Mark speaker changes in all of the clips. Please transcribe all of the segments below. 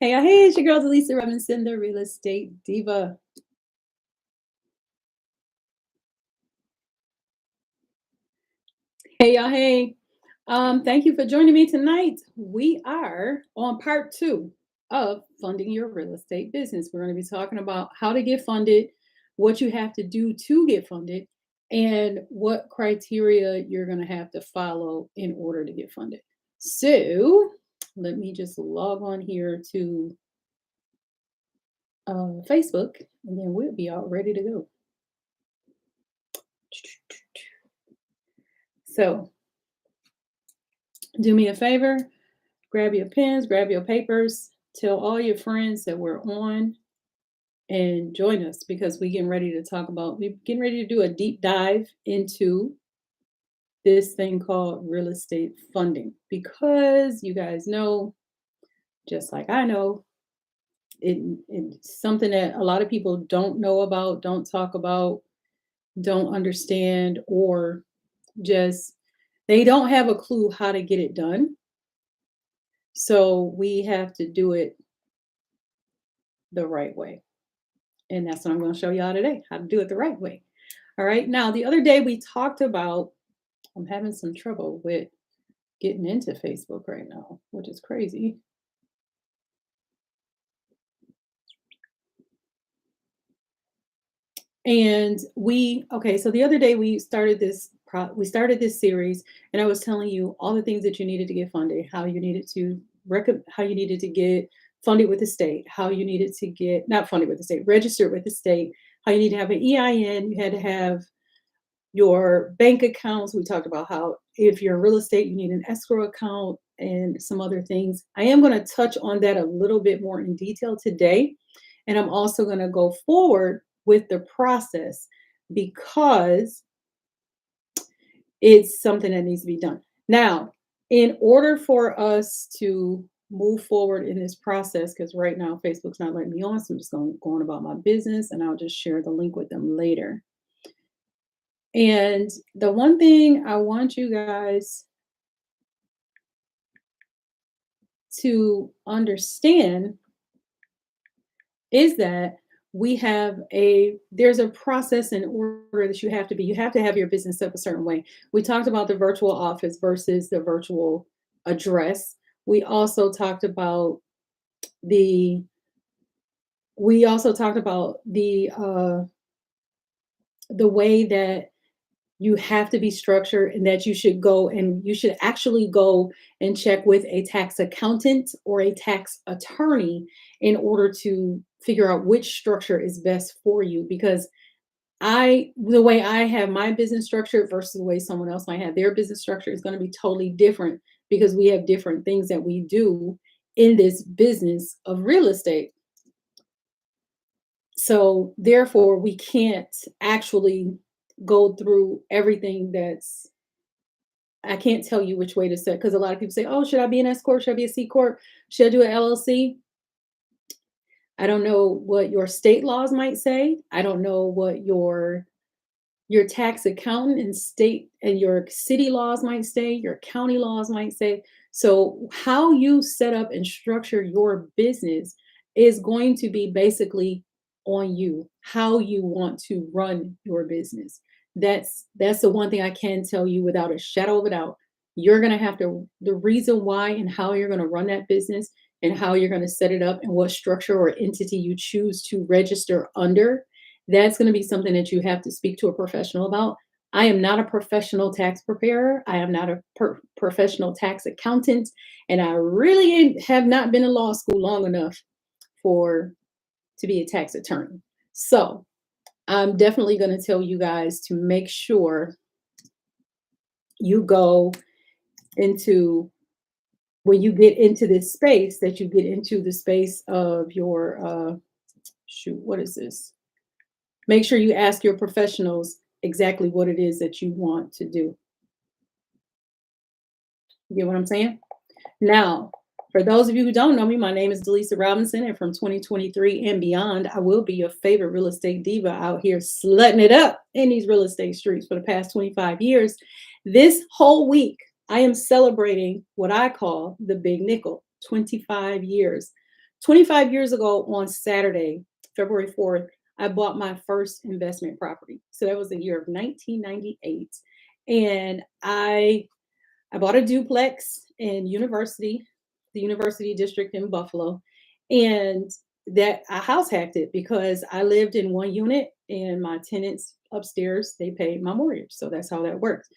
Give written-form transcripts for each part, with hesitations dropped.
Speaker 1: Hey, it's your girl, Delisa Robinson, the real estate diva. Hey. Thank you for joining me tonight. We are on part two of funding your real estate business. We're going to be talking about how to get funded, what you have to do to get funded, and what criteria you're going to have to follow in order to get funded. So, let me just log on here to Facebook, and then we'll be all ready to go. So, do me a favor, grab your pens, grab your papers, tell all your friends that we're on and join us because we're getting ready to do a deep dive into this thing called real estate funding because you guys know, just like I know, it's something that a lot of people don't know about, don't talk about, don't understand, or just they don't have a clue how to get it done. So we have to do it the right way. And that's what I'm going to show y'all today, how to do it the right way. All right. Now, the other day we talked about, I'm having some trouble with getting into Facebook right now, which is crazy. And okay, so the other day we started this series, and I was telling you all the things that you needed to get funded, how you needed to how you needed to get funded with the state, how you needed to get not funded with the state, registered with the state, how you need to have an EIN, you had to have your bank accounts. We talked about how if you're real estate, you need an escrow account and some other things. I am going to touch on that a little bit more in detail today. And I'm also going to go forward with the process because it's something that needs to be done. Now, in order for us to move forward in this process, because right now Facebook's not letting me on, so I'm just going about my business and I'll just share the link with them later. And the one thing I want you guys to understand is that there's a process and order that you have to have your business up a certain way. We talked about the virtual office versus the virtual address. We also talked about the the way that you have to be structured and that you should actually go and check with a tax accountant or a tax attorney in order to figure out which structure is best for you because the way I have my business structured versus the way someone else might have their business structure is going to be totally different because we have different things that we do in this business of real estate. So therefore we can't actually go through everything I can't tell you which way to set because a lot of people say, oh, should I be an S Corp? Should I be a C Corp? Should I do an LLC? I don't know what your state laws might say. I don't know what your tax accountant and state and your city laws might say, your county laws might say. So how you set up and structure your business is going to be basically on you, how you want to run your business. That's the one thing I can tell you without a shadow of a doubt. You're going to have to the reason why and how you're going to run that business and how you're going to set it up and what structure or entity you choose to register under, that's going to be something that you have to speak to a professional about. I am not a professional tax preparer. I am not a professional tax accountant. And I really have not been in law school long enough to be a tax attorney. So I'm definitely going to tell you guys to make sure you go into when you get into this space that you get into the space of your what is this? Make sure you ask your professionals exactly what it is that you want to do. You get what I'm saying? Now, for those of you who don't know me, my name is Delisa Robinson, and from 2023 and beyond, I will be your favorite real estate diva out here slutting it up in these real estate streets for the past 25 years. This whole week, I am celebrating what I call the big nickel, 25 years. 25 years ago on Saturday, February 4th, I bought my first investment property. So that was the year of 1998. And I bought a duplex in University, the University District in Buffalo, and that I house hacked it because I lived in one unit and my tenants upstairs, they paid my mortgage. So that's how that worked.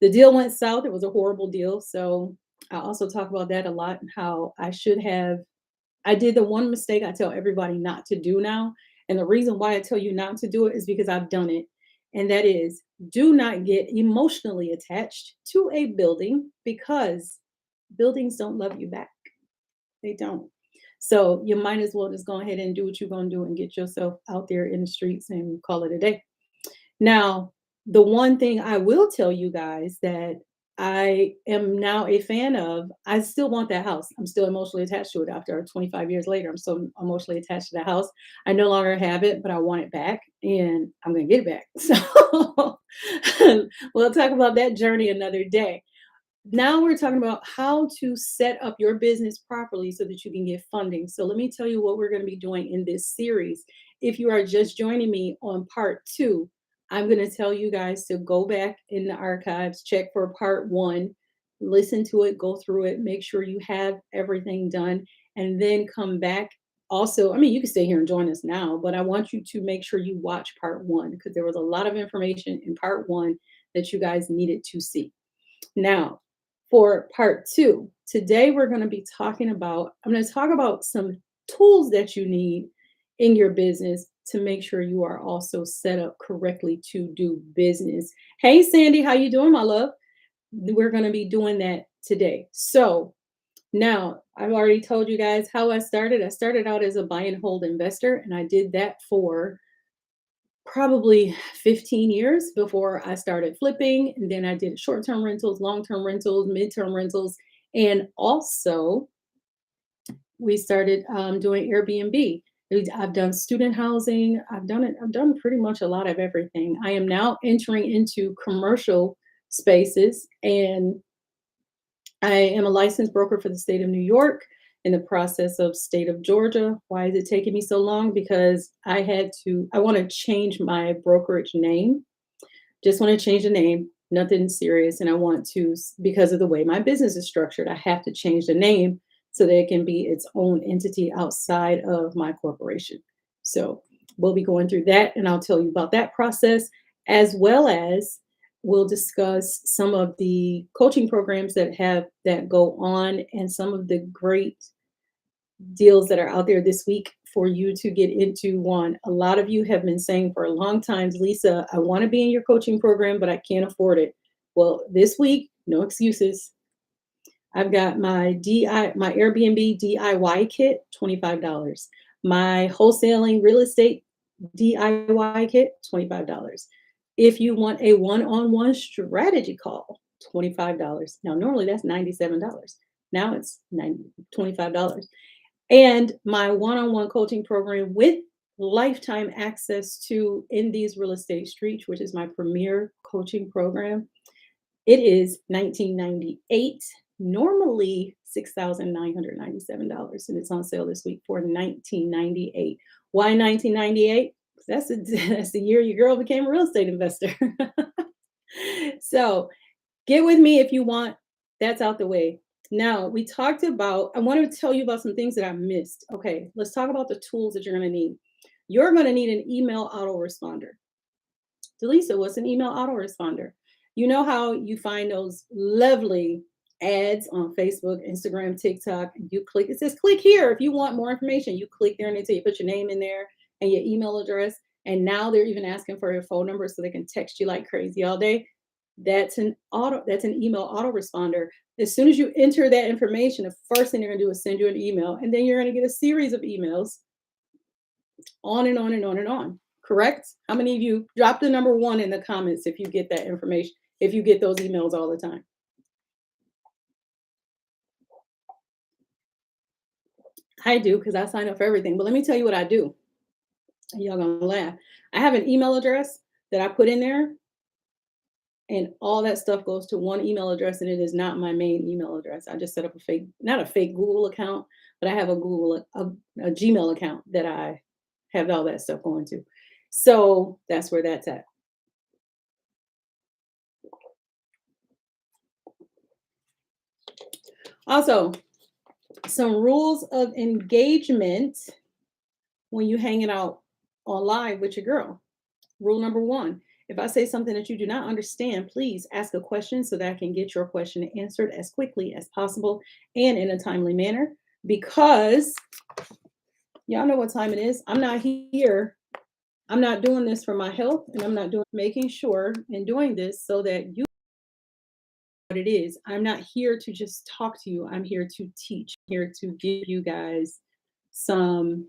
Speaker 1: The deal went south. It was a horrible deal. So I also talk about that a lot, how I should have I did the one mistake I tell everybody not to do now. And the reason why I tell you not to do it is because I've done it. And that is, do not get emotionally attached to a building because buildings don't love you back. They don't. So you might as well just go ahead and do what you're going to do and get yourself out there in the streets and call it a day. Now, the one thing I will tell you guys that I am now a fan of, I still want that house. I'm still emotionally attached to it after 25 years later. I'm so emotionally attached to that house. I no longer have it, but I want it back and I'm going to get it back. So we'll talk about that journey another day. Now we're talking about how to set up your business properly so that you can get funding. So let me tell you what we're going to be doing in this series. If you are just joining me on part two, I'm going to tell you guys to go back in the archives, check for part one, listen to it, go through it, make sure you have everything done, and then come back. Also, I mean, you can stay here and join us now, but I want you to make sure you watch part one because there was a lot of information in part one that you guys needed to see. Now, for part two, today we're going to be talking about, I'm going to talk about some tools that you need in your business to make sure you are also set up correctly to do business. Hey, Sandy, how you doing, my love? We're going to be doing that today. So now I've already told you guys how I started. I started out as a buy and hold investor, and I did that for probably 15 years before I started flipping. And then I did short term rentals, long term rentals, mid-term rentals. And also, we started doing Airbnb. I've done student housing. I've done it. I've done pretty much a lot of everything. I am now entering into commercial spaces, and I am a licensed broker for the state of New York in the process of state of Georgia. Why is it taking me so long? Because I want to change my brokerage name. Just want to change the name, nothing serious. And I want to, because of the way my business is structured, I have to change the name so that it can be its own entity outside of my corporation. So we'll be going through that and I'll tell you about that process, as well as we'll discuss some of the coaching programs that go on and some of the great deals that are out there this week for you to get into one. A lot of you have been saying for a long time, Lisa, I want to be in your coaching program, but I can't afford it. Well, this week, no excuses. I've got my Airbnb DIY kit, $25. My wholesaling real estate DIY kit, $25. If you want a one-on-one strategy call, $25. Now, normally that's $97. Now it's $25. And my one-on-one coaching program with lifetime access to In These Real Estate Streets, which is my premier coaching program. It is $1998, normally $6,997, and it's on sale this week for $1998. Why $1998? That's the year your girl became a real estate investor. So get with me if you want. That's out the way. Now, we talked about, I want to tell you about some things that I missed. Okay, let's talk about the tools that you're going to need. You're going to need an email autoresponder. Delisa, what's an email autoresponder? You know how you find those lovely ads on Facebook, Instagram, TikTok. You click, it says click here if you want more information. You click there and they tell you put your name in there and your email address. And now they're even asking for your phone number so they can text you like crazy all day. That's an email autoresponder. As soon as you enter that information, the first thing they're gonna do is send you an email, and then you're gonna get a series of emails on and on and on and on. Correct? How many of you drop the number one in the comments if you get that information, if you get those emails all the time? I do because I sign up for everything. But let me tell you what I do. Y'all gonna laugh. I have an email address that I put in there and all that stuff goes to one email address, and it is not my main email address. I just set up a fake, not a fake Google account, but I have a Gmail account that I have all that stuff going to. So that's where that's at. Also, some rules of engagement when you hanging out online with your girl. Rule number one, if I say something that you do not understand, please ask a question so that I can get your question answered as quickly as possible and in a timely manner. Because y'all know what time it is. I'm not here. I'm not doing this for my health, and I'm not doing making sure and doing this so that you what it is. I'm not here to just talk to you. I'm here to teach, here to give you guys some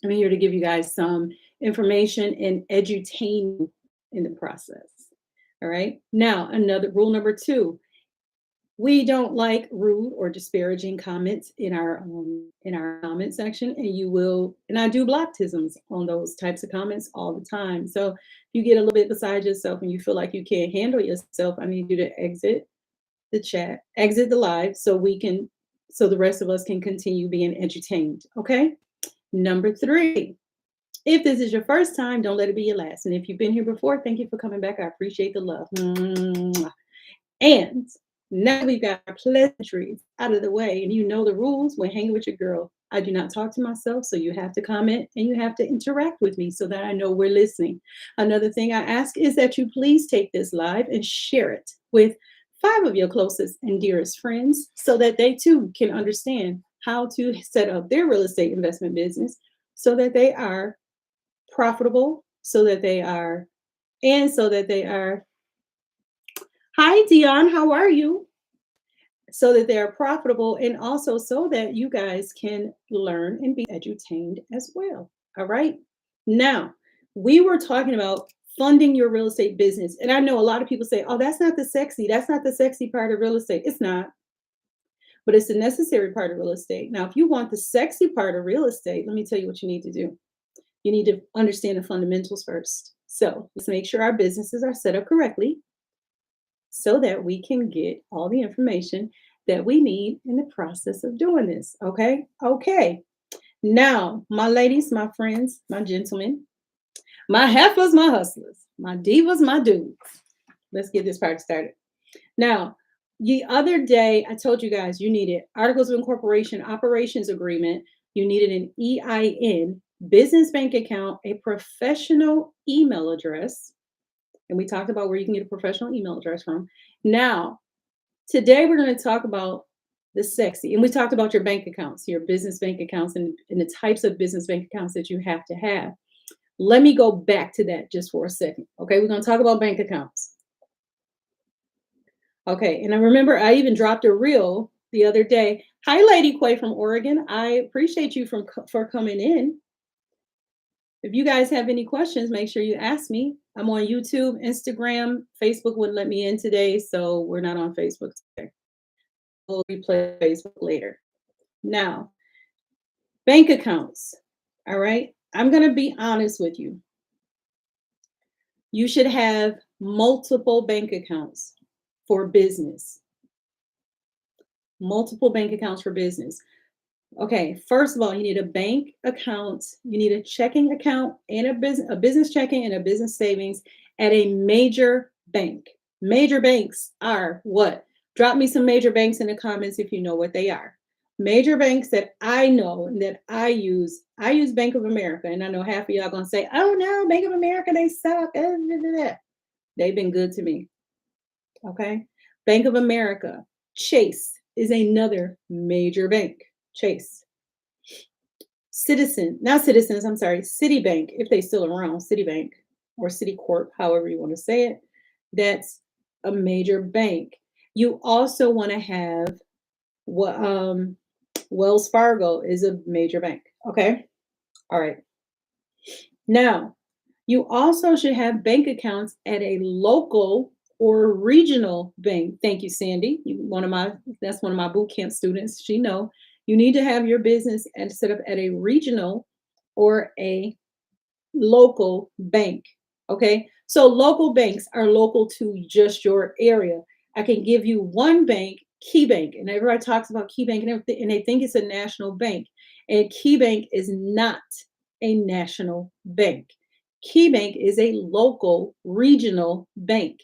Speaker 1: I'm here to give you guys some information and edutain in the process. All right. Now, another rule number two, we don't like rude or disparaging comments in our comment section, and you will, and I do blocktisms on those types of comments all the time. So if you get a little bit beside yourself and you feel like you can't handle yourself, I need you to exit the chat, exit the live, so we can, so the rest of us can continue being entertained. Okay. Number three, if this is your first time, don't let it be your last. And if you've been here before, thank you for coming back. I appreciate the love. Mwah. And now we've got our pleasantries out of the way, and you know the rules when hanging with your girl. I do not talk to myself, so you have to comment and you have to interact with me so that I know we're listening. Another thing I ask is that you please take this live and share it with 5 of your closest and dearest friends so that they too can understand how to set up their real estate investment business so that they are profitable, so that they are, and so that they are, hi Dion, how are you? So that they are profitable and also so that you guys can learn and be edutained as well. All right. Now, we were talking about funding your real estate business. And I know a lot of people say, oh, that's not the sexy part of real estate. It's not, but it's a necessary part of real estate. Now, if you want the sexy part of real estate, let me tell you what you need to do. You need to understand the fundamentals first. So let's make sure our businesses are set up correctly so that we can get all the information that we need in the process of doing this. Okay. Okay. Now, my ladies, my friends, my gentlemen, my heifers, my hustlers, my divas, my dudes. Let's get this part started. Now, the other day, I told you guys you needed articles of incorporation, operations agreement, you needed an EIN, business bank account, a professional email address. And we talked about where you can get a professional email address from. Now, today we're going to talk about the sexy, and we talked about your bank accounts, your business bank accounts, and the types of business bank accounts that you have to have. Let me go back to that just for a second. Okay, we're going to talk about bank accounts. Okay, and I remember I even dropped a reel the other day. Hi, Lady Quay from Oregon. I appreciate you for coming in. If you guys have any questions, make sure you ask me. I'm on YouTube, Instagram, Facebook wouldn't let me in today, so we're not on Facebook today. We'll replay Facebook later. Now, bank accounts. All right, I'm going to be honest with you. You should have multiple bank accounts for business. Multiple bank accounts for business. Okay, first of all, you need a bank account, you need a checking account and a business checking and a business savings at a major bank. Major banks are what? Drop me some major banks in the comments if you know what they are. Major banks that I know and that I use Bank of America, and I know half of y'all gonna say, oh no, Bank of America, they suck. They've been good to me. Okay, Bank of America. Chase is another major bank. Chase. Citibank, if they still around, Citibank or Citicorp, however you want to say it, that's a major bank. You also want to have what Wells Fargo is a major bank. Okay. All right. Now, you also should have bank accounts at a local or regional bank. Thank you, Sandy. That's one of my boot camp students. She know you need to have your business and set up at a regional or a local bank. Okay. So local banks are local to just your area. I can give you one bank, Key Bank, and everybody talks about Key Bank and everything, and they think it's a national bank. And Key Bank is not a national bank. Key Bank is a local regional bank.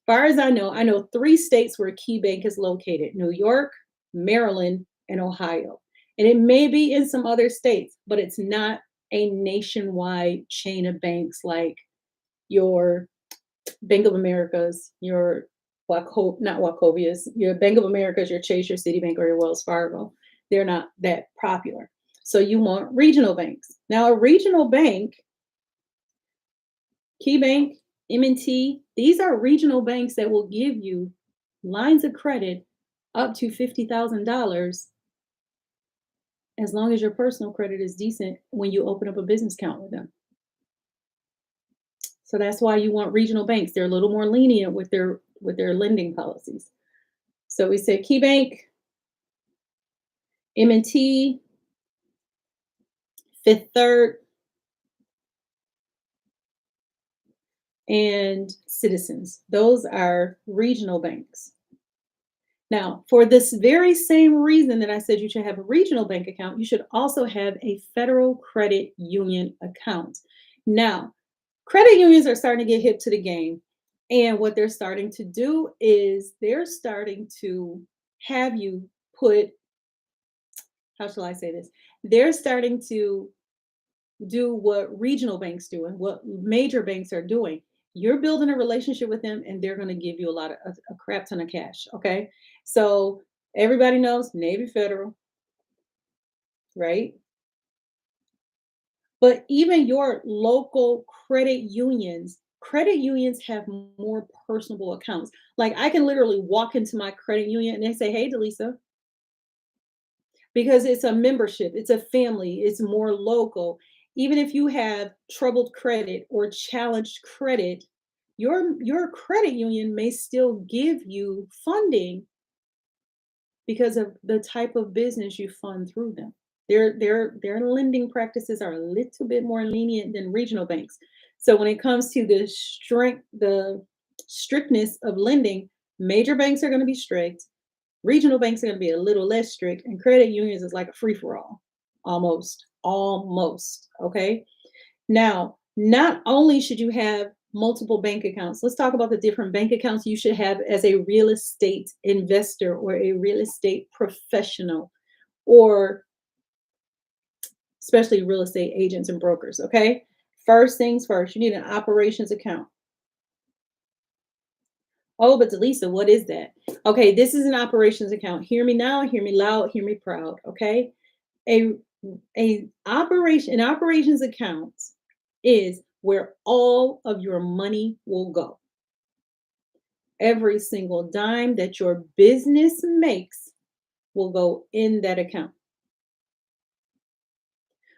Speaker 1: Far as I know three states where Key Bank is located: New York, Maryland, and Ohio. And it may be in some other states, but it's not a nationwide chain of banks like your Bank of Americas, your not Wachovias, your Bank of Americas, your Chase, your Citibank, or your Wells Fargo. They're not that popular. So you want regional banks. Now, a regional bank, Key Bank, M&T, these are regional banks that will give you lines of credit up to $50,000 as long as your personal credit is decent when you open up a business account with them. So that's why you want regional banks. They're a little more lenient with their lending policies. So we said Key Bank, M&T, Fifth Third, and Citizens. Those are regional banks. Now, for this very same reason that I said you should have a regional bank account, you should also have a federal credit union account. Now, credit unions are starting to get hip to the game. And what they're starting to do is they're starting to have you put, how shall I say this? They're starting to do what regional banks do and what major banks are doing. You're building a relationship with them and they're going to give you a crap ton of cash. Okay. So everybody knows Navy Federal, right? But even your local credit unions have more personable accounts. Like I can literally walk into my credit union and they say, "Hey, Delisa," because it's a membership, it's a family, it's more local. Even if you have troubled credit or challenged credit, your credit union may still give you funding because of the type of business you fund through them. Their lending practices are a little bit more lenient than regional banks. So when it comes to the strictness of lending, major banks are going to be strict. Regional banks are going to be a little less strict, and credit unions is like a free for all, almost, almost. Okay. Now, not only should you have multiple bank accounts, let's talk about the different bank accounts you should have as a real estate investor or a real estate professional, or especially real estate agents and brokers. Okay. First things first, you need an operations account. Oh, but Delisa, what is that? Okay, this is an operations account. Hear me now, hear me loud, hear me proud. Okay. A an operations account is where all of your money will go. Every single dime that your business makes will go in that account.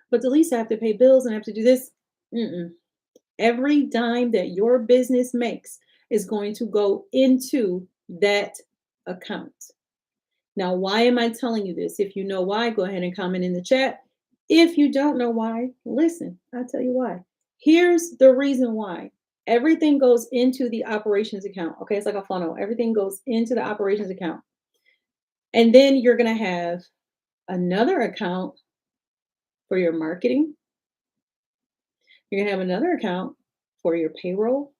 Speaker 1: But Delisa, I have to pay bills and I have to do this. Mm-mm. Every dime that your business makes is going to go into that account. Now, why am I telling you this? If you know why, go ahead and comment in the chat. If you don't know why, listen, I'll tell you why. Here's the reason why. Everything goes into the operations account. Okay, it's like a funnel. Everything goes into the operations account. And then you're going to have another account for your marketing. You're going to have another account for your payroll.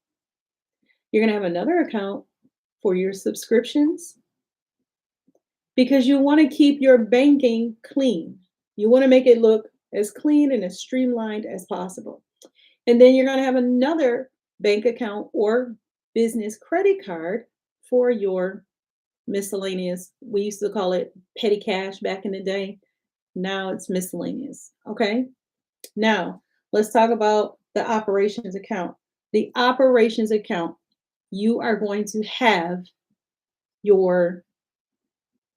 Speaker 1: You're going to have another account for your subscriptions, because you want to keep your banking clean. You want to make it look as clean and as streamlined as possible. And then you're going to have another bank account or business credit card for your miscellaneous. We used to call it petty cash back in the day. Now it's miscellaneous. Okay. Now let's talk about the operations account. The operations account, you are going to have your,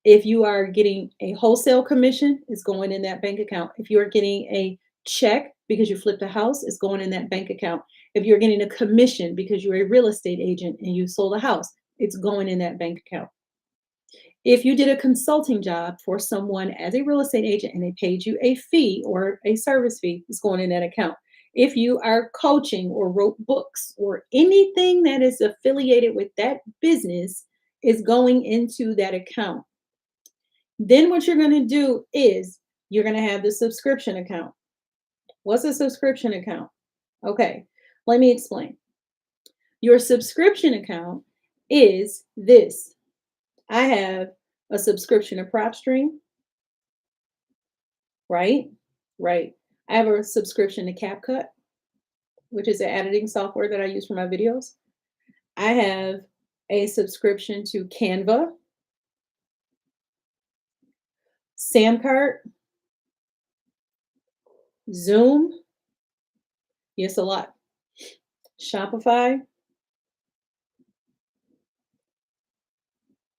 Speaker 1: if you are getting a wholesale commission, it's going in that bank account. If you are getting a check because you flipped a house, it's going in that bank account. If you're getting a commission because you're a real estate agent and you sold a house, it's going in that bank account. If you did a consulting job for someone as a real estate agent and they paid you a fee or a service fee, it's going in that account. If you are coaching or wrote books or anything that is affiliated with that business is going into that account. Then what you're going to do is you're going to have the subscription account. What's a subscription account? Okay, let me explain. Your subscription account is this. I have a subscription to PropStream, right? Right. I have a subscription to CapCut, which is an editing software that I use for my videos. I have a subscription to Canva, Samcart, Zoom. Yes, a lot. Shopify.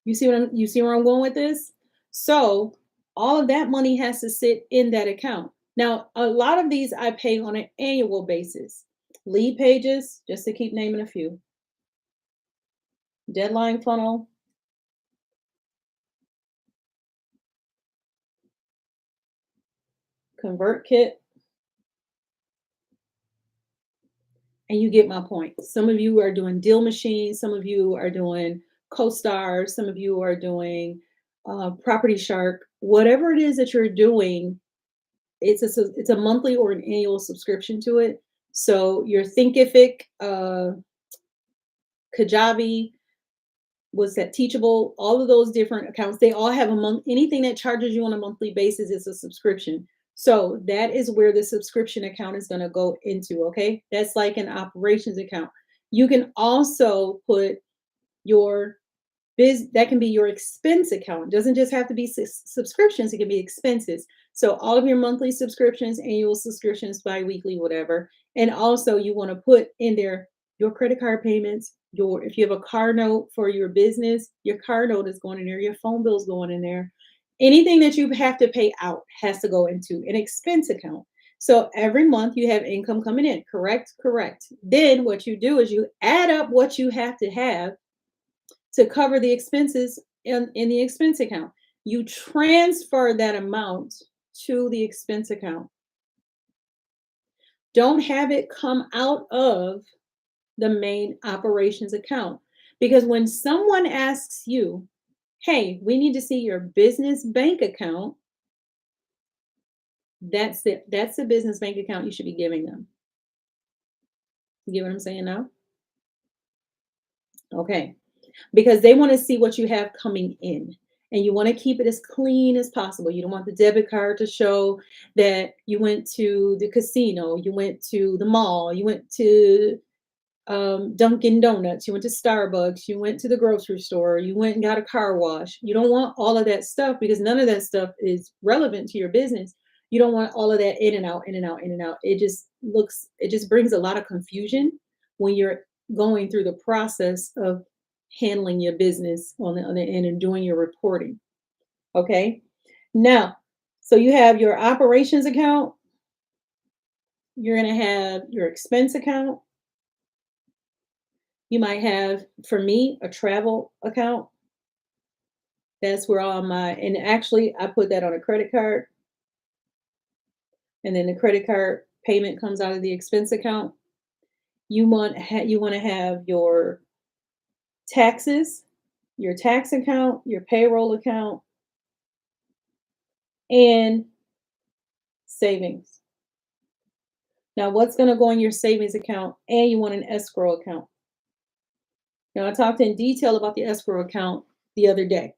Speaker 1: You see where I'm going with this? So all of that money has to sit in that account. Now, a lot of these I pay on an annual basis. Lead Pages, just to keep naming a few. Deadline Funnel, ConvertKit, and you get my point. Some of you are doing Deal Machine, some of you are doing CoStar, some of you are doing Property Shark. Whatever it is that you're doing, it's a monthly or an annual subscription to it. So your Thinkific, Kajabi, was that Teachable, all of those different accounts, they all have a month. Anything that charges you on a monthly basis is a subscription. So that is where the subscription account is going to go into. Okay, that's like an operations account. You can also put your that can be your expense account. It doesn't just have to be subscriptions, it can be expenses. So all of your monthly subscriptions, annual subscriptions, bi-weekly, whatever. And also you want to put in there your credit card payments, your if you have a car note for your business, your car note is going in there, your phone bill is going in there. Anything that you have to pay out has to go into an expense account. So every month you have income coming in, correct? Correct. Then what you do is you add up what you have to cover the expenses in the expense account. You transfer that amount to the expense account. Don't have it come out of the main operations account. Because when someone asks you, hey, we need to see your business bank account, that's it. That's the business bank account you should be giving them. You get what I'm saying now? Okay. Because they want to see what you have coming in and you want to keep it as clean as possible. You don't want the debit card to show that you went to the casino, you went to the mall, you went to Dunkin' Donuts, you went to Starbucks, you went to the grocery store, you went and got a car wash. You don't want all of that stuff because none of that stuff is relevant to your business. You don't want all of that in and out, in and out, in and out. It just brings a lot of confusion when you're going through the process of handling your business on the other end and doing your reporting. Okay. Now, so you have your operations account, you're going to have your expense account. You might have, for me, a travel account. That's where all my, and actually I put that on a credit card. And then the credit card payment comes out of the expense account. You want to have your taxes, your tax account, your payroll account, and savings. Now, what's going to go in your savings account? And you want an escrow account. Now, I talked in detail about the escrow account the other day.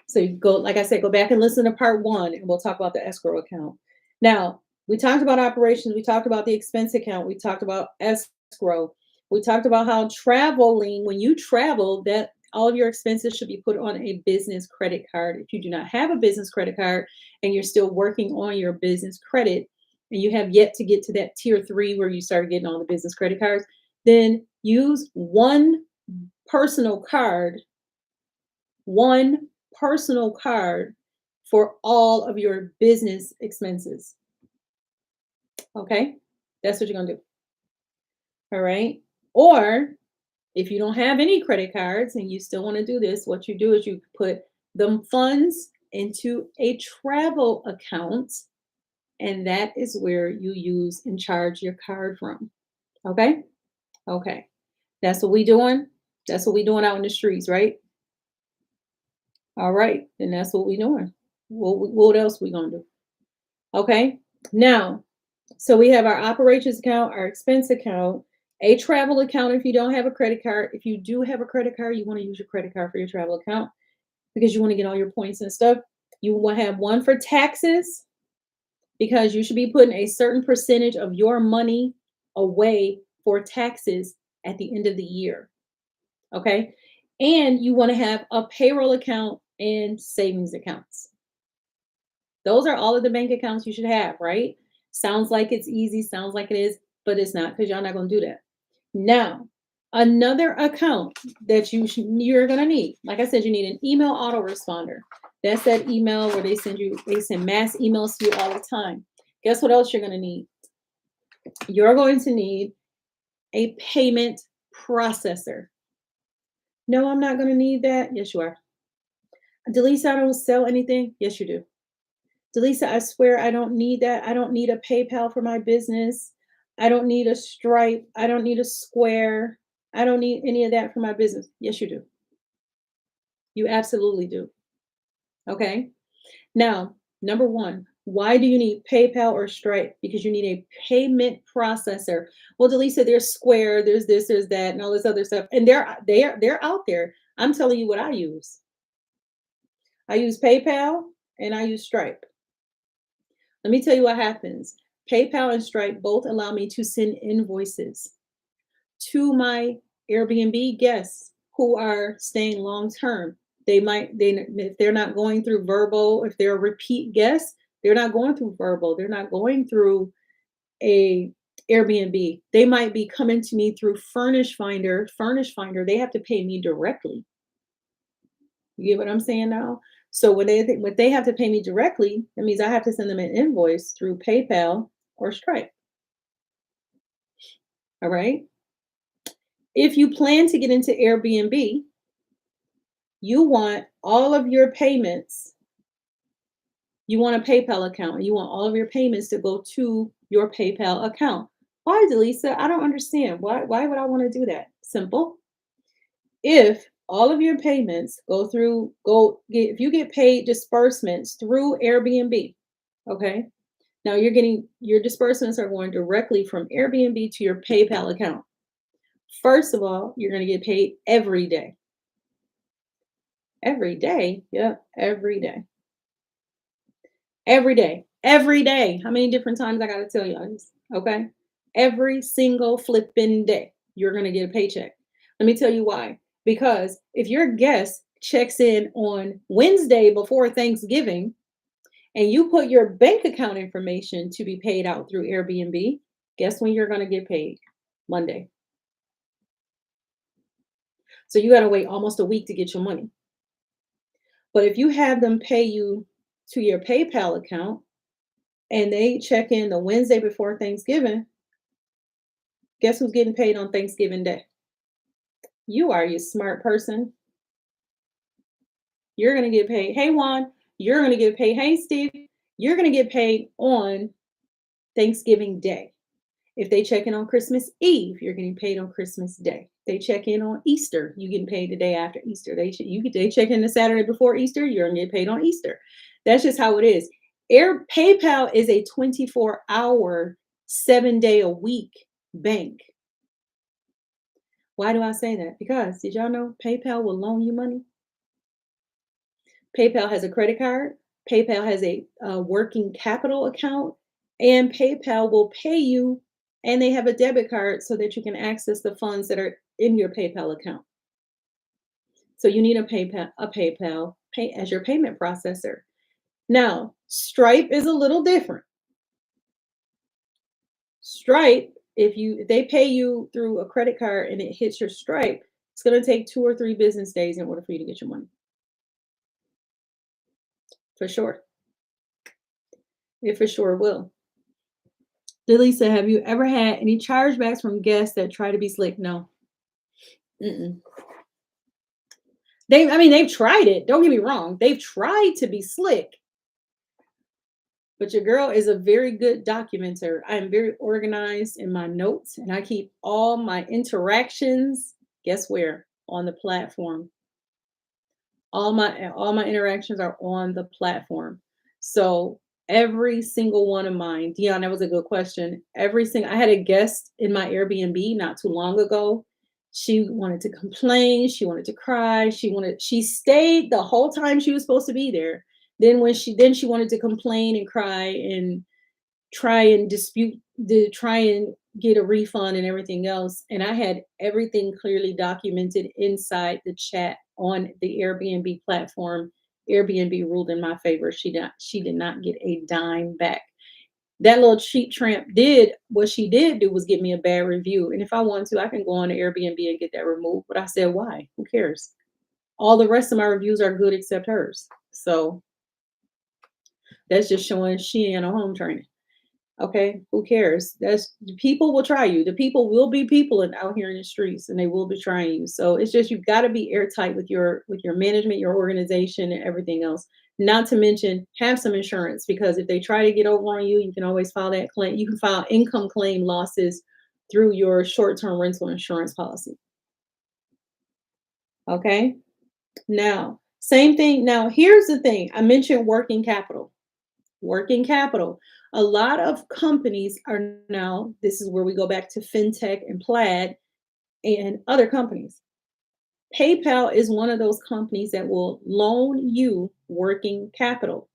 Speaker 1: So you go, like I said, go back and listen to part 1, and we'll talk about the escrow account. Now, we talked about operations. We talked about the expense account. We talked about escrow. We talked about how traveling, when you travel, that all of your expenses should be put on a business credit card. If you do not have a business credit card and you're still working on your business credit and you have yet to get to that tier 3 where you start getting all the business credit cards, then use one personal card for all of your business expenses. Okay, that's what you're gonna do. All right. Or if you don't have any credit cards and you still want to do this, what you do is you put the funds into a travel account And that is where you use and charge your card from. Okay? Okay. That's what we doing. That's what we doing out in the streets, right? All right. Then that's what we doing. What else we gonna do? Okay. Now, so we have our operations account, our expense account, a travel account if you don't have a credit card. If you do have a credit card, you want to use your credit card for your travel account because you want to get all your points and stuff. You want to have one for taxes because you should be putting a certain percentage of your money away for taxes at the end of the year. Okay. And you want to have a payroll account and savings accounts. Those are all of the bank accounts you should have, right? Sounds like it's easy, sounds like it is, but it's not because y'all not going to do that. Now, another account that you're going to need, like I said, you need an email autoresponder. That's that email where they send mass emails to you all the time. Guess what else you're going to need? You're going to need a payment processor. No, I'm not going to need that. Yes, you are. Delisa, I don't sell anything. Yes, you do. Delisa, I swear I don't need that. I don't need a PayPal for my business. I don't need a Stripe. I don't need a Square. I don't need any of that for my business. Yes, you do. You absolutely do. Okay. Now, number one, why do you need PayPal or Stripe? Because you need a payment processor. Well, Delisa, there's Square, there's this, there's that, and all this other stuff, and they're out there. I'm telling you what I use. I use PayPal and I use Stripe. Let me tell you what happens. PayPal and Stripe both allow me to send invoices to my Airbnb guests who are staying long term. If they're not going through Vrbo, if they're a repeat guest, they're not going through Vrbo. They're not going through a Airbnb. They might be coming to me through Furnish Finder. Furnish Finder, they have to pay me directly. You get what I'm saying now? So when they have to pay me directly, that means I have to send them an invoice through PayPal or Stripe. All right. If you plan to get into Airbnb, you want all of your payments. You want a PayPal account and you want all of your payments to go to your PayPal account. Why, Delisa? I don't understand. Why would I want to do that? Simple. If all of your payments if you get paid disbursements through Airbnb, okay? Now your disbursements are going directly from Airbnb to your PayPal account. First of all, you're going to get paid every day. Every day? Yeah, every day. Every day. Every day. How many different times I got to tell you this? Okay? Every single flipping day, you're going to get a paycheck. Let me tell you why. Because if your guest checks in on Wednesday before Thanksgiving and you put your bank account information to be paid out through Airbnb, guess when you're going to get paid? Monday. So you got to wait almost a week to get your money. But if you have them pay you to your PayPal account and they check in the Wednesday before Thanksgiving, guess who's getting paid on Thanksgiving Day? You are, you smart person. You're going to get paid. Hey, Juan, you're going to get paid. Hey, Steve, you're going to get paid on Thanksgiving Day. If they check in on Christmas Eve, you're getting paid on Christmas Day. They check in on Easter, you getting paid the day after Easter. They check in the Saturday before Easter, you're going to get paid on Easter. That's just how it is. PayPal is a 24-hour, 7-day-a-week bank. Why do I say that? Because did y'all know PayPal will loan you money? PayPal has a credit card. PayPal has a working capital account, and PayPal will pay you, and they have a debit card so that you can access the funds that are in your PayPal account. So you need a PayPal as your payment processor. Now, Stripe is a little different. Stripe, if they pay you through a credit card and it hits your Stripe, it's going to take 2 or 3 business days in order for you to get your money. For sure. It for sure will. Delisa, have you ever had any chargebacks from guests that try to be slick? No. They've tried it. Don't get me wrong. They've tried to be slick. But your girl is a very good documenter. I am very organized in my notes and I keep all my interactions, guess where? On the platform. All my interactions are on the platform. So every single one of mine, Dion, that was a good question. I had a guest in my Airbnb not too long ago. She wanted to complain, she wanted to cry, she stayed the whole time she was supposed to be there. Then she wanted to complain and cry and try and get a refund and everything else. And I had everything clearly documented inside the chat on the Airbnb platform. Airbnb ruled in my favor. She did not get a dime back. That little cheap tramp did what she did do was give me a bad review. And if I want to, I can go on to Airbnb and get that removed. But I said, why? Who cares? All the rest of my reviews are good except hers. So that's just showing she ain't no home training. Okay, who cares? That's people will try you. The people will be people out here in the streets, and they will be trying you. So it's just you've got to be airtight with your management, your organization, and everything else. Not to mention have some insurance because if they try to get over on you, you can always file that claim. You can file income claim losses through your short-term rental insurance policy. Okay. Now, same thing. Now, here's the thing. I mentioned working capital. Working capital. A lot of companies are now, this is where we go back to FinTech and Plaid and other companies. PayPal is one of those companies that will loan you working capital,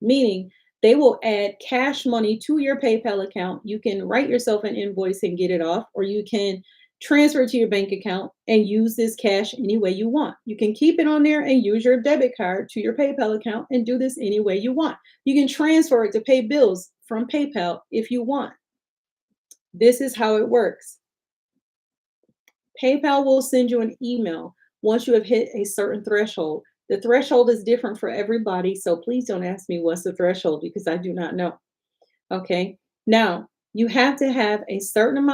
Speaker 1: meaning they will add cash money to your PayPal account. You can write yourself an invoice and get it off, or you can transfer it to your bank account and use this cash any way you want. You can keep it on there and use your debit card to your PayPal account and do this any way you want. You can transfer it to pay bills from PayPal if you want. This is how it works. PayPal will send you an email once you have hit a certain threshold. The threshold is different for everybody, so please don't ask me what's the threshold because I do not know. Okay. Now, you have to have a certain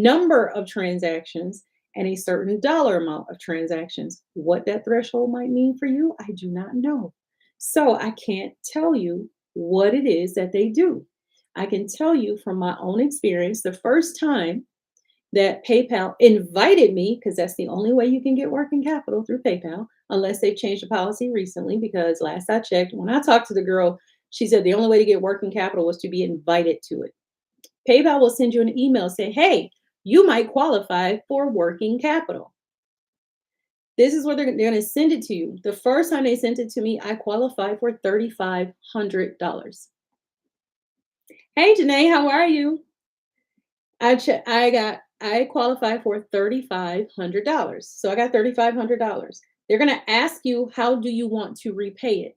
Speaker 1: number of transactions and a certain dollar amount of transactions. What that threshold might mean for you, I do not know. So I can't tell you what it is that they do. I can tell you from my own experience, the first time that PayPal invited me, because that's the only way you can get working capital through PayPal, unless they've changed the policy recently. Because last I checked, when I talked to the girl, she said the only way to get working capital was to be invited to it. PayPal will send you an email saying, hey, you might qualify for working capital. This is where they're going to send it to you. The first time they sent it to me, I qualified for $3,500. Hey, Janae, how are you? I qualified for $3,500. So I got $3,500. They're going to ask you, how do you want to repay it?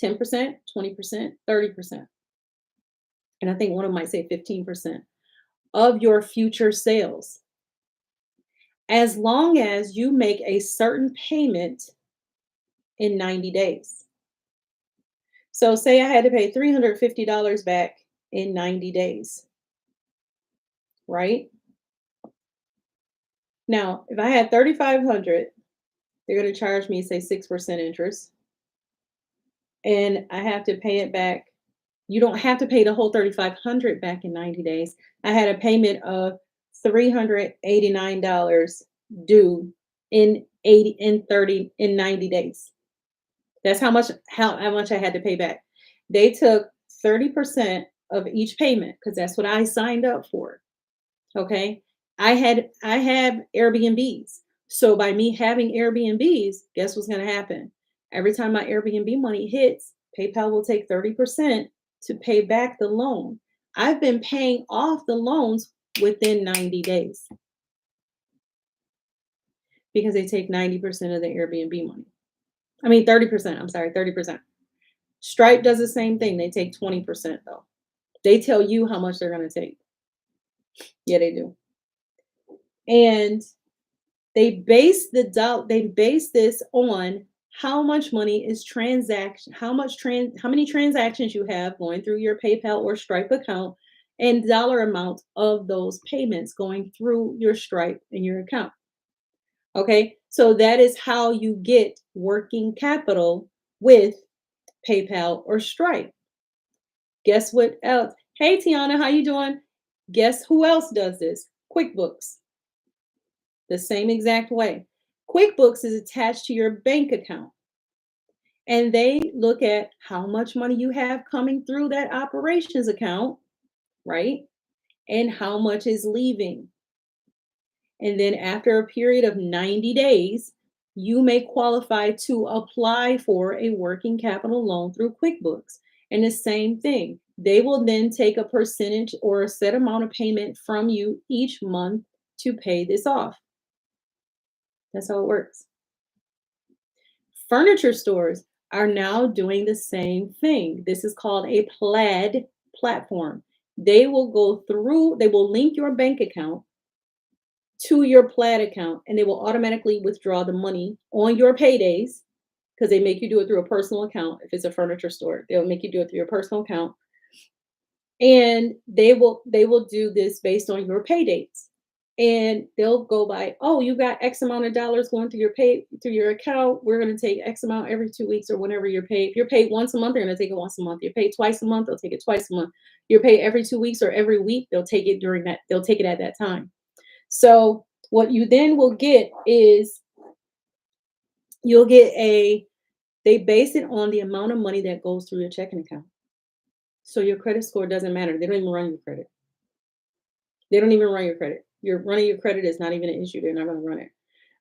Speaker 1: 10%, 20%, 30%. And I think one of them might say 15% of your future sales. As long as you make a certain payment in 90 days. So say I had to pay $350 back in 90 days, right? Now, if I had 3,500, they're going to charge me, say, 6% interest. And I have to pay it back. You don't have to pay the whole 3,500 back in 90 days. I had a payment of $389 due in 90 days. That's how much I had to pay back. They took 30% of each payment because that's what I signed up for. Okay. I have Airbnbs. So by me having Airbnbs, guess what's going to happen? Every time my Airbnb money hits, PayPal will take 30% to pay back the loan. I've been paying off the loans within 90 days because they take 90% of the Airbnb money. I mean, 30%. I'm sorry, 30%. Stripe does the same thing. They take 20% though. They tell you how much they're going to take. Yeah, they do. And they base this on how much money is how many transactions you have going through your PayPal or Stripe account and dollar amount of those payments going through your Stripe and your account. Okay, so that is how you get working capital with PayPal or Stripe. Guess what else? Hey Tiana, how you doing? Guess who else does this? QuickBooks, the same exact way. QuickBooks is attached to your bank account and they look at how much money you have coming through that operations account, right? And how much is leaving. And then after a period of 90 days, you may qualify to apply for a working capital loan through QuickBooks. And the same thing, they will then take a percentage or a set amount of payment from you each month to pay this off. That's how it works. Furniture stores are now doing the same thing. This is called a Plaid platform. They will link your bank account to your Plaid account and they will automatically withdraw the money on your paydays because they make you do it through a personal account. If it's a furniture store, they'll make you do it through your personal account. And they will do this based on your pay dates. And they'll go by, oh, you got X amount of dollars going through your account. We're going to take X amount every 2 weeks or whenever you're paid. If you're paid once a month, they're going to take it once a month. You're paid twice a month, they'll take it twice a month. You're paid every 2 weeks or every week, they'll take it at that time. So what you then will get is you'll get they base it on the amount of money that goes through your checking account. So your credit score doesn't matter. They don't even run your credit. They don't even run your credit. Your running your credit is not even an issue. They're not going to run it.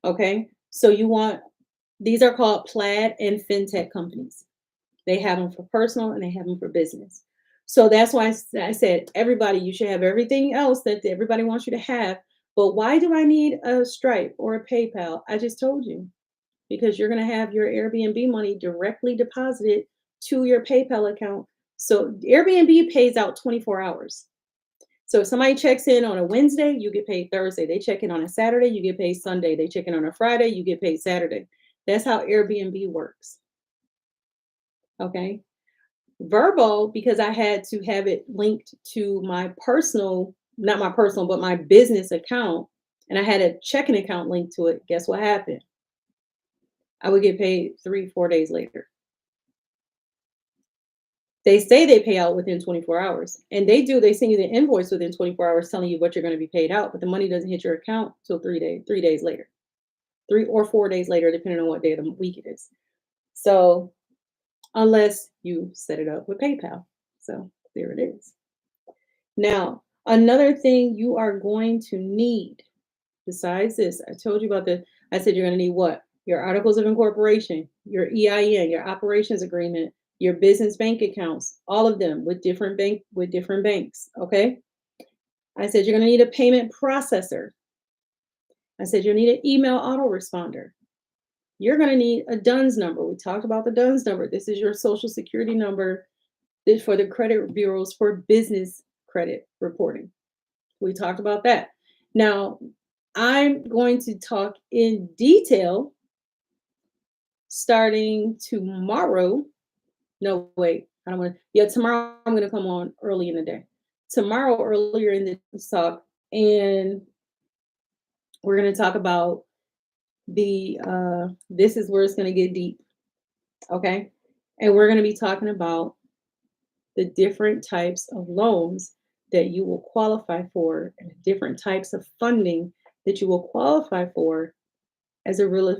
Speaker 1: Okay. So these are called Plaid and FinTech companies. They have them for personal and they have them for business. So that's why I said, everybody, you should have everything else that everybody wants you to have. But why do I need a Stripe or a PayPal? I just told you, because you're going to have your Airbnb money directly deposited to your PayPal account. So Airbnb pays out 24 hours. So if somebody checks in on a Wednesday, you get paid Thursday. They check in on a Saturday, you get paid Sunday. They check in on a Friday, you get paid Saturday. That's how Airbnb works. Okay. Vrbo, because I had to have it linked to my personal, not my personal, but my business account, and I had a checking account linked to it. Guess what happened? I would get paid 3-4 days later. They say they pay out within 24 hours, and they send you the invoice within 24 hours telling you what you're going to be paid out, but the money doesn't hit your account till 3 days later, 3 or 4 days later, depending on what day of the week it is. So unless you set it up with PayPal. So there it is. Now, another thing you are going to need besides this, I told you about I said you're going to need what? Your articles of incorporation, your EIN, your operations agreement, your business bank accounts, all of them with different banks, okay? I said you're going to need a payment processor. I said you'll need an email autoresponder. You're going to need a DUNS number. We talked about the DUNS number. This is your social security number for the credit bureaus for business credit reporting. We talked about that. Now, I'm going to talk in detail starting tomorrow. No, wait, I don't want to. Yeah, tomorrow I'm going to come on early in the day. Tomorrow, earlier in the talk, and we're going to talk about this is where it's going to get deep. Okay. And we're going to be talking about the different types of loans that you will qualify for and different types of funding that you will qualify for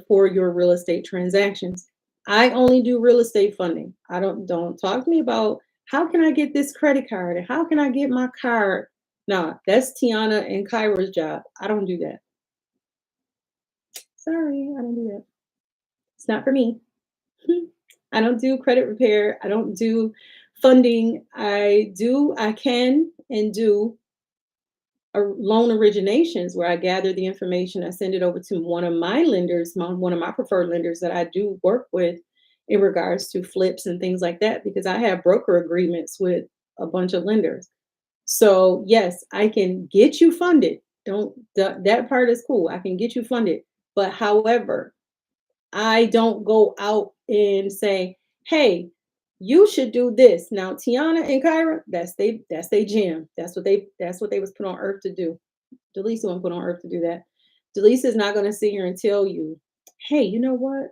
Speaker 1: for your real estate transactions. I only do real estate funding. I don't talk to me about how can I get this credit card and how can I get my card. No, that's Tiana and Kyra's job. I don't do that. Sorry, I don't do that. It's not for me. I don't do credit repair. I don't do funding. I can and do loan originations where I gather the information. I send it over to one of my lenders, one of my preferred lenders that I do work with in regards to flips and things like that, because I have broker agreements with a bunch of lenders. So yes, I can get you funded. That part is cool. I can get you funded. But however, I don't go out and say, hey, you should do this. Now, Tiana and Kyra, that's they jam. That's what they was put on earth to do. Delisa wasn't put on earth to do that. Delisa is not going to sit here and tell you, hey, you know what?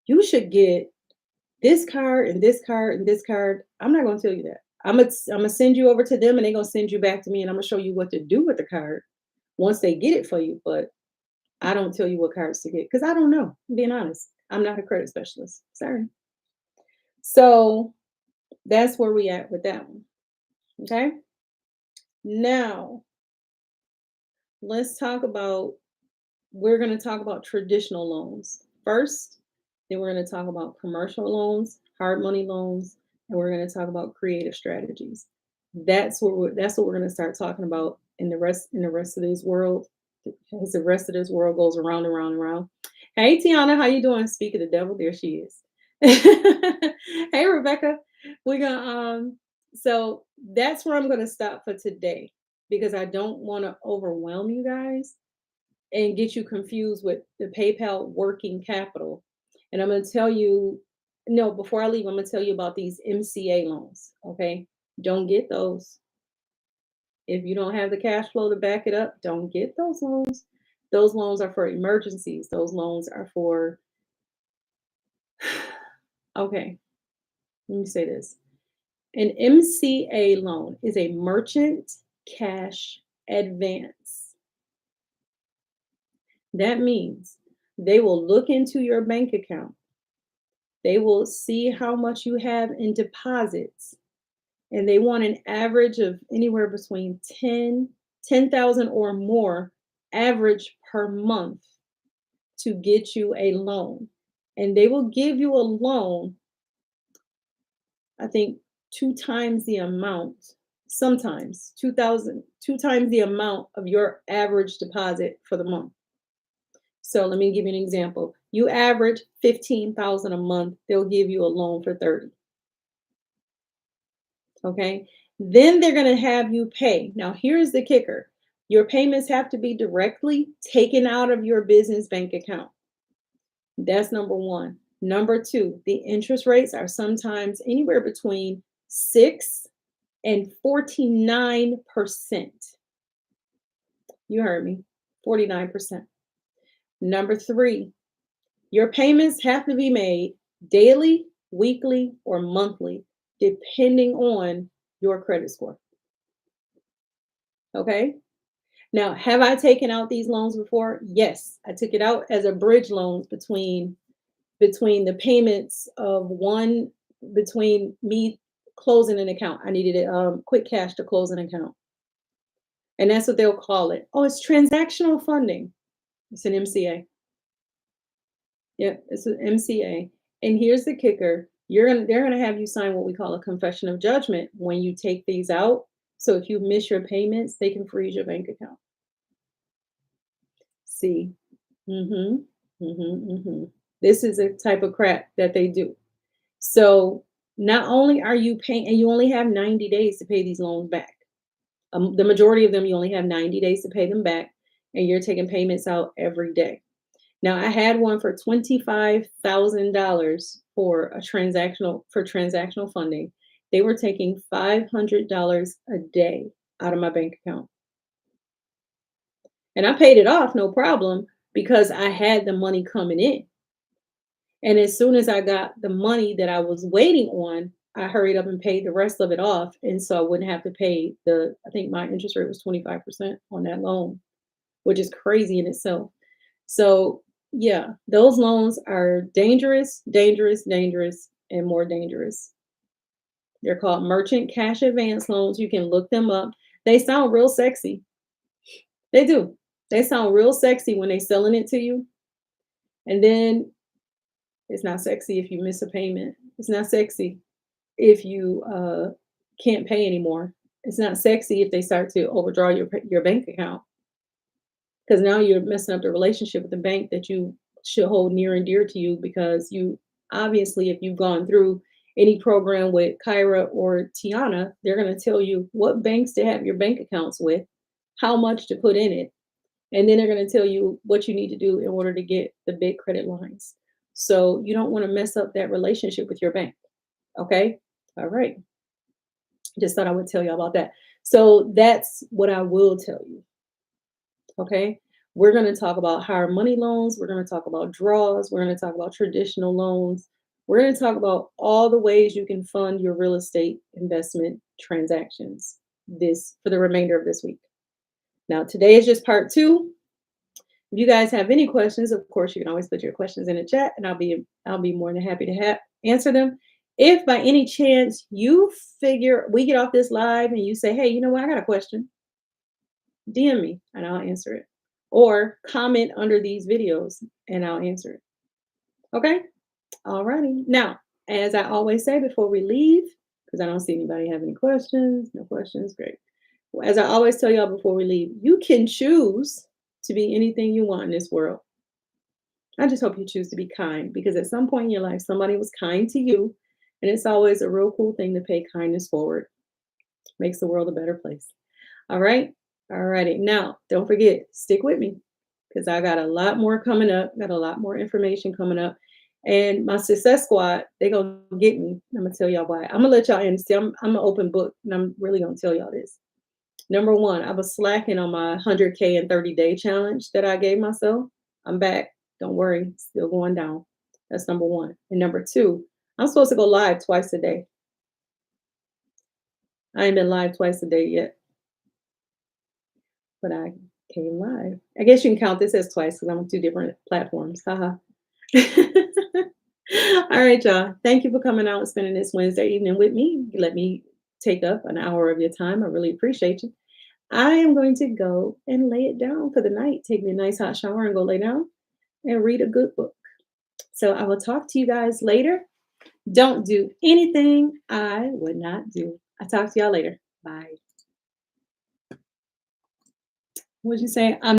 Speaker 1: You should get this card and this card and this card. I'm not going to tell you that. I'm gonna send you over to them, and they're gonna send you back to me, and I'm gonna show you what to do with the card once they get it for you. But I don't tell you what cards to get because I don't know. I'm being honest, I'm not a credit specialist. Sorry. So that's where we at with that one. Okay. Now let's talk about. We're going to talk about traditional loans first. Then we're going to talk about commercial loans, hard money loans, and we're going to talk about creative strategies. That's what we're going to start talking about in the rest of this world. As the rest of this world goes around and around and around. Hey Tiana, how you doing? Speak of the devil, there she is. Hey Rebecca, we're gonna so that's where I'm gonna stop for today because I don't want to overwhelm you guys and get you confused with the PayPal working capital. And I'm going to tell you, no, before I leave, I'm going to tell you about these MCA loans. Okay. Don't get those. If you don't have the cash flow to back it up, don't get those loans. Those loans are for emergencies. Those loans are for, okay, let me say this. An MCA loan is a merchant cash advance. That means they will look into your bank account. They will see how much you have in deposits, and they want an average of anywhere between 10,000 or more average per month to get you a loan. And they will give you a loan, I think, two times the amount, sometimes 2,000, two times the amount of your average deposit for the month. So let me give you an example. You average 15,000 a month, they'll give you a loan for 30. Okay. Then they're going to have you pay. Now, here's the kicker. Your payments have to be directly taken out of your business bank account. That's number one. Number two, the interest rates are sometimes anywhere between 6 and 49%. You heard me, 49%. Number three, your payments have to be made daily, weekly, or monthly, depending on your credit score. Okay. Now, have I taken out these loans before? Yes, I took it out as a bridge loan between the payments of one between me closing an account. I needed quick cash to close an account, and that's what they'll call it. Oh, it's transactional funding. It's an MCA. Yep, it's an MCA. And here's the kicker. They're gonna have you sign what we call a confession of judgment when you take these out. So if you miss your payments, they can freeze your bank account. See. Mm-hmm. Mm-hmm. Mm-hmm. This is a type of crap that they do. So not only are you paying, and you only have 90 days to pay these loans back. The majority of them, you only have 90 days to pay them back, and you're taking payments out every day. Now, I had one for $25,000 for transactional funding. They were taking $500 a day out of my bank account. And I paid it off, no problem, because I had the money coming in. And as soon as I got the money that I was waiting on, I hurried up and paid the rest of it off. And so I wouldn't have to pay I think my interest rate was 25% on that loan, which is crazy in itself. So yeah, those loans are dangerous, dangerous, dangerous, and more dangerous. They're called merchant cash advance loans. You can look them up. They sound real sexy. They do. They sound real sexy when they're selling it to you. And then it's not sexy if you miss a payment. It's not sexy if you can't pay anymore. It's not sexy if they start to overdraw your bank account, because now you're messing up the relationship with the bank that you should hold near and dear to you, because you obviously, if you've gone through any program with Kyra or Tiana, they're going to tell you what banks to have your bank accounts with, how much to put in it, and then they're going to tell you what you need to do in order to get the big credit lines. So you don't want to mess up that relationship with your bank. Okay. All right. Just thought I would tell you about that. So that's what I will tell you. Okay. We're going to talk about hard money loans. We're going to talk about draws. We're going to talk about traditional loans. We're going to talk about all the ways you can fund your real estate investment transactions this for the remainder of this week. Now, today is just part two. If you guys have any questions, of course, you can always put your questions in the chat, and I'll be more than happy to answer them. If by any chance you figure we get off this live and you say, "Hey, you know what? I got a question," DM me and I'll answer it, or comment under these videos and I'll answer it. Okay. All righty. Now, as I always say before we leave, because I don't see anybody have any questions, no questions, great. As I always tell y'all before we leave, you can choose to be anything you want in this world. I just hope you choose to be kind, because at some point in your life, somebody was kind to you, and it's always a real cool thing to pay kindness forward. Makes the world a better place. All right. All righty. Now, don't forget, stick with me, because I got a lot more coming up, got a lot more information coming up. And my success squad, they're going to get me. I'm going to tell y'all why. I'm going to let y'all in. See, I'm an open book, and I'm really going to tell y'all this. Number one, I was slacking on my 100K in 30-day challenge that I gave myself. I'm back. Don't worry, still going down. That's number one. And number two, I'm supposed to go live twice a day. I ain't been live twice a day yet, but I came live. I guess you can count this as twice because I'm on two different platforms. Haha. All right, y'all. Thank you for coming out and spending this Wednesday evening with me. Let me take up an hour of your time. I really appreciate you. I am going to go and lay it down for the night. Take me a nice hot shower and go lay down and read a good book. So I will talk to you guys later. Don't do anything I would not do. I'll talk to y'all later. Bye. What'd you say? I'm